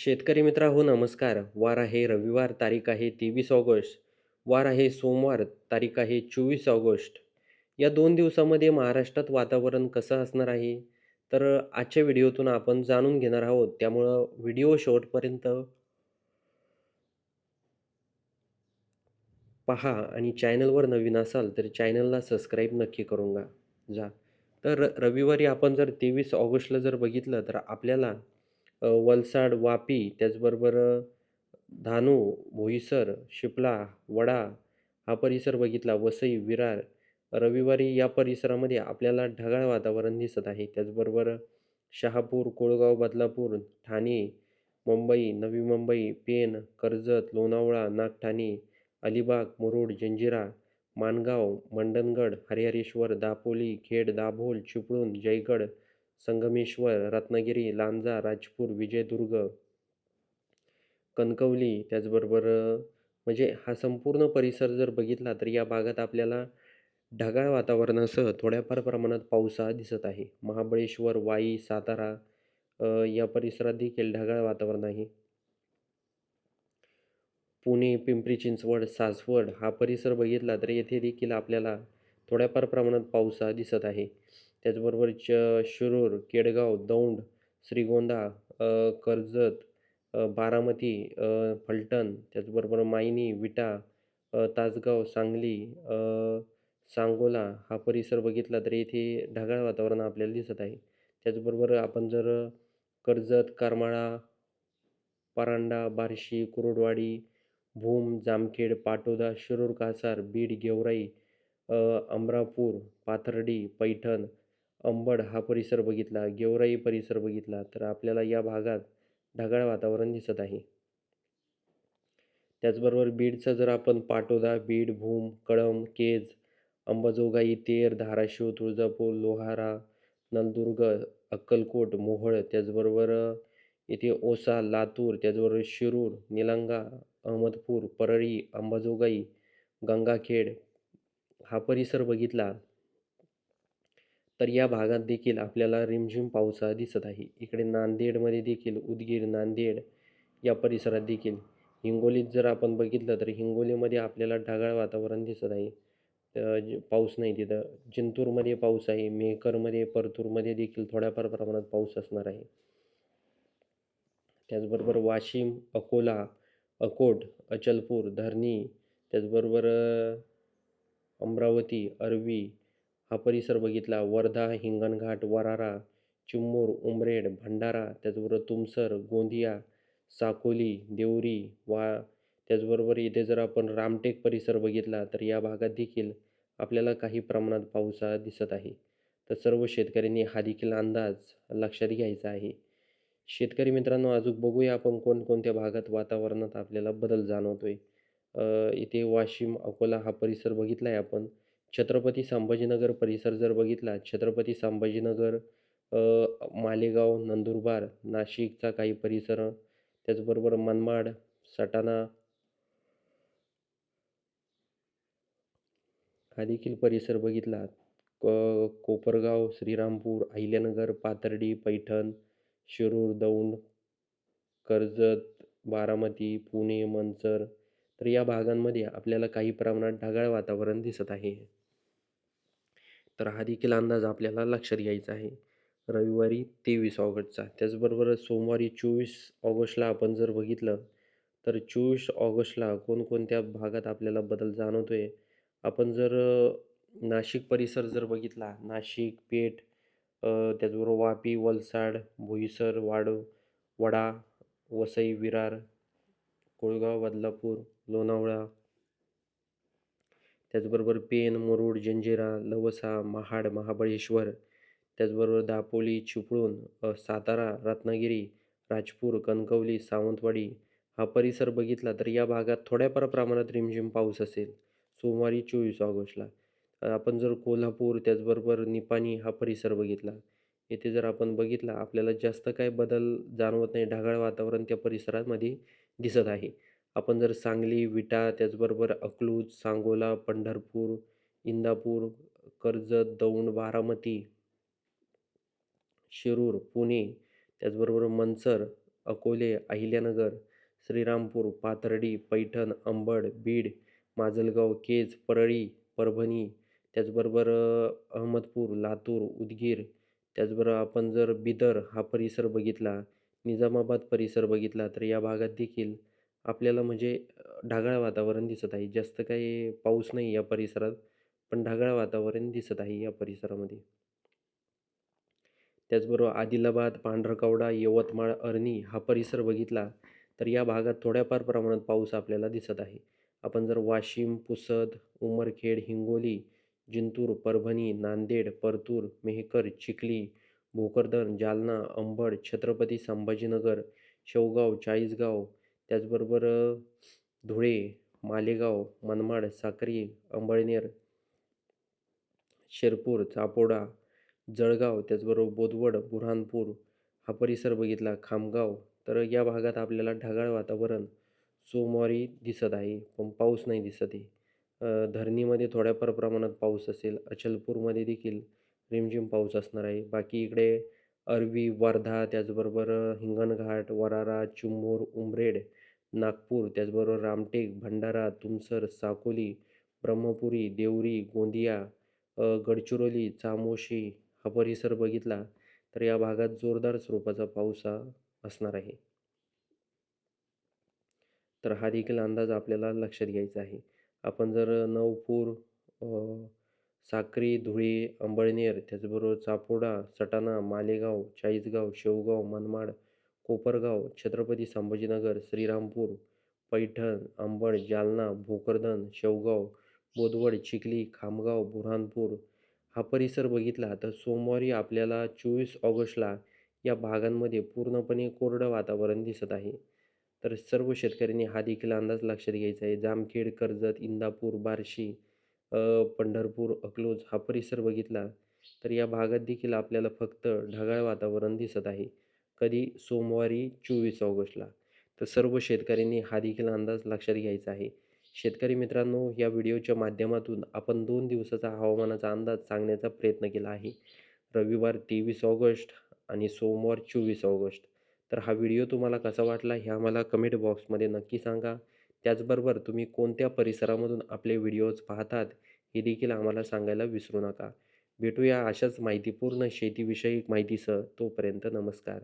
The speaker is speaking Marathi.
शेतकरी मित्रांनो नमस्कार. वार आहे रविवार, तारीख आहे 23 ऑगस्ट. वार आहे सोमवार, तारीख आहे 24 ऑगस्ट. या 2 दिवसामध्ये महाराष्ट्रात वातावरण कसं असणार आहे? तर आजच्या व्हिडिओतून आपण जाणून घेणार आहोत. त्यामुळं व्हिडिओ शेवटपर्यंत पहा आणि चॅनलवर नवीन असाल तर चॅनलला सबस्क्राईब नक्की करून जा. तर रविवारी आपण जर 23 ऑगस्टला जर बघितलं तर आपल्याला वलसाड, वापी त्याचबरोबर धानू, बोईसर, शिपला, वडा हा परिसर बघितला. वसई, विरार रविवारी या परिसरामध्ये आपल्याला ढगाळ वातावरण दिसत आहे. त्याचबरोबर शहापूर, कोळगाव, बदलापूर, ठाणे, मुंबई, नवी मुंबई, पेण, कर्जत, लोणावळा, नागठाणे, अलिबाग, मुरुड, जंजिरा, माणगाव, मंडणगड, हरिहरेश्वर, दापोली, खेड, दाभोळ, चिपळूण, जयगड, संगमेश्वर, रत्नागिरी, लांजा, राजपूर, विजयदुर्ग, कणकवली त्याचबरोबर म्हणजे हा संपूर्ण परिसर जर बघितला तर या भागात आपल्याला ढगाळ वातावरणासह थोड्याफार प्रमाणात पाऊस हा दिसत आहे. महाबळेश्वर, वाई, सातारा या परिसरात देखील ढगाळ वातावरण आहे. पुणे, पिंपरी चिंचवड, सासवड हा परिसर बघितला तर येथे देखील आपल्याला थोड्याफार प्रमाणात पाऊस हा दिसत आहे. त्याचबरोबर शिरूर, केडगाव, दौंड, श्रीगोंदा, कर्जत, बारामती, फलटण, त्याचबरोबर मायनी, विटा, तासगाव, सांगली, सांगोला हा परिसर बघितला तर येथे ढगाळ वातावरण आपल्याला दिसत आहे. त्याचबरोबर आपण जर कर्जत, करमाळा, परांडा, बार्शी, कुर्डुवाडी, भूम, जामखेड, पाटोदा, शिरूर, कासार, बीड, गेवराई, अमरापूर, पाथर्डी, पैठण, अंबड हा परिसर बघितला, गेवराई परिसर बघितला तर आपल्याला या भागात ढगाळ वातावरण दिसत आहे. त्याचबरोबर बीडचा जर आपण पाटोदा, बीड, भूम, कळंब, केज, अंबाजोगाई, तेर, धाराशिव, तुळजापूर, लोहारा, नलदुर्ग, अक्कलकोट, मोहोळ त्याचबरोबर इथे औसा, लातूर, त्याचबरोबर शिरूर, निलंगा, अहमदपूर, परळी, अंबाजोगाई, गंगाखेड हा परिसर बघितला तर या भागात देखील आपल्याला रिमझिम पाऊस हा दिसत आहे. इकडे नांदेडमध्ये देखील उदगीर, नांदेड या परिसरात देखील हिंगोलीत जर आपण बघितलं तर हिंगोलीमध्ये आपल्याला ढगाळ वातावरण दिसत आहे. पाऊस नाही तिथं. जिंतूरमध्ये पाऊस आहे. मेहकरमध्ये, परतूरमध्ये देखील थोड्याफार प्रमाणात पाऊस असणार आहे. त्याचबरोबर वाशिम, अकोला, अकोट, अचलपूर, धरणी त्याचबरोबर अमरावती, अरवी हा परिसर बघितला. वर्धा, हिंगणघाट, वरारा, चिमूर, उमरेड, भंडारा त्याचबरोबर तुमसर, गोंदिया, साकोली, देवरी त्याचबरोबर इथे जर आपण रामटेक परिसर बघितला तर या भागात देखील आपल्याला काही प्रमाणात पाऊस हा दिसत आहे. तर सर्व शेतकऱ्यांनी हा देखील अंदाज लक्षात घ्यायचा आहे. शेतकरी मित्रांनो अजून बघूया आपण कोणकोणत्या भागात वातावरणात आपल्याला बदल जाणवतोय. इथे वाशिम, अकोला हा परिसर बघितला आहे आपण. छत्रपती संभाजीनगर परिसर जर बघितला, छत्रपती संभाजीनगर, मालेगाव, नंदुरबार, नाशिकचा काही परिसर, त्याचबरोबर मनमाड, सटाणा हा देखील परिसर बघितला. कोपरगाव, श्रीरामपूर, अहिल्यानगर, पाथर्डी, पैठण, शिरूर, दौंड, कर्जत, बारामती, पुणे, मंचर तर या भागांमध्ये आपल्याला काही प्रमाणात ढगाळ वातावरण दिसत आहे. तर हा देखील अंदाज आपल्याला लक्षात घ्यायचा आहे. रविवारी 23 ऑगस्टचा. त्याचबरोबर सोमवारी 24 ऑगस्टला आपण जर बघितलं, तर 24 ऑगस्टला कोणकोणत्या भागात आपल्याला बदल जाणवतोय. आपण जर नाशिक परिसर जर बघितला, नाशिक, पेठ, त्याचबरोबर वापी, वलसाड, बोईसर, वडा, वसई, विरार, कोळगाव, बदलापूर, लोणावळा त्याचबरोबर पेण, मुरुड, जंजिरा, लवसा, महाड, महाबळेश्वर, त्याचबरोबर दापोली, चिपळूण, सातारा, रत्नागिरी, राजपूर, कणकवली, सावंतवाडी हा परिसर बघितला तर या भागात थोड्याफार प्रमाणात रिमझिम पाऊस असेल. सोमवारी 24 ऑगस्टला. आपण जर कोल्हापूर त्याचबरोबर निपाणी हा परिसर बघितला. येथे जर आपण बघितला आपल्याला जास्त काही बदल जाणवत नाही. ढगाळ वातावरण त्या परिसरामध्ये दिसत आहे. आपण जर सांगली, विटा त्याचबरोबर अकलूज, सांगोला, पंढरपूर, इंदापूर, कर्जत, दौंड, बारामती, शिरूर, पुणे त्याचबरोबर मंचर, अकोले, अहिल्यानगर, श्रीरामपूर, पाथर्डी, पैठण, अंबड, बीड, माजलगाव, केज, परळी, परभणी, त्याचबरोबर अहमदपूर, लातूर, उदगीर, त्याचबरोबर आपण जर बिदर हा परिसर बघितला, निजामाबाद परिसर बघितला, तर या भागात देखील आपल्याला म्हणजे ढगाळ वातावरण दिसत आहे. जास्त काही पाऊस नाही या परिसरात, पण ढगाळ वातावरण दिसत आहे या परिसरामध्ये. त्याचबरोबर आदिलाबाद, पांढरकवडा, यवतमाळ, अरणी हा परिसर बघितला, तर या भागात थोड्याफार प्रमाणात पाऊस आपल्याला दिसत आहे. आपण जर वाशिम, पुसद, उमरखेड, हिंगोली, जिंतूर, परभणी, नांदेड, परतूर, मेहकर, चिखली, भोकरदन, जालना, अंबड, छत्रपती संभाजीनगर, शेवगाव, चाळीसगाव, त्याचबरोबर धुळे, मालेगाव, मनमाड, साक्री, अंबळनेर, शिरपूर, चापोडा, जळगाव, त्याचबरोबर बोदवड, बुऱ्हाणपूर हा परिसर बघितला, खामगाव, तर या भागात आपल्याला ढगाळ वातावरण सोमवारी दिसत आहे, पण पाऊस नाही दिसत आहे. धरणीमध्ये थोड्याफार प्रमाणात पाऊस असेल. अचलपूरमध्ये देखील रिमझिम पाऊस असणार आहे. बाकी इकडे अरवी, वर्धा, त्याचबरोबर हिंगणघाट, वरारा, चिमूर, उमरेड, नागपूर, त्याचबरोबर रामटेक, भंडारा, तुमसर, साकोली, ब्रह्मपुरी, देवरी, गोंदिया, गडचिरोली, चामोशी हा परिसर बघितला, तर या भागात जोरदार स्वरूपाचा पाऊस हा असणार आहे. तर हा देखील अंदाज आपल्याला लक्षात घ्यायचा आहे. आपण जर नवपूर, साक्री, धुळे, अंबळनेर, त्याचबरोबर चापोडा, सटाणा, मालेगाव, चाळीसगाव, शेवगाव, मनमाड, कोपरगाव, छत्रपती संभाजीनगर, श्रीरामपूर, पैठण, अंबड, जालना, भोकरदन, शेवगाव, बोदवड, चिखली, खामगाव, बुऱ्हाणपूर हा परिसर बघितला, तर सोमवारी आपल्याला 24 ऑगस्टला या भागांमध्ये पूर्णपणे कोरडं वातावरण दिसत आहे. तर सर्व शेतकऱ्यांनी हा देखील अंदाज लक्षात घ्यायचा आहे. जामखेड, कर्जत, इंदापूर, बार्शी, अ, पंढरपूर, अकलूज हा परिसर बघितला, तर या भागात देखील आपल्याला फक्त ढगाळ वातावरण दिसत आहे. कधी? सोमवारी 24 ऑगस्टला. तर सर्व शेतकऱ्यांनी हा देखील अंदाज लक्षात घ्यायचा आहे. शेतकरी मित्रांनो, या व्हिडिओच्या माध्यमातून आपण 2 दिवसाचा हवामानाचा अंदाज सांगण्याचा प्रयत्न केला आहे. रविवार 23 ऑगस्ट आणि सोमवार 24 ऑगस्ट. तर हा व्हिडिओ तुम्हाला कसा वाटला हे आम्हाला कमेंट बॉक्समध्ये नक्की सांगा. त्याचबरोबर तुम्ही कोणत्या परिसरामधून आपले व्हिडिओज पाहतात हे देखील आम्हाला सांगायला विसरू नका. भेटूया अशाच माहितीपूर्ण शेतीविषयक माहितीसह. तोपर्यंत नमस्कार.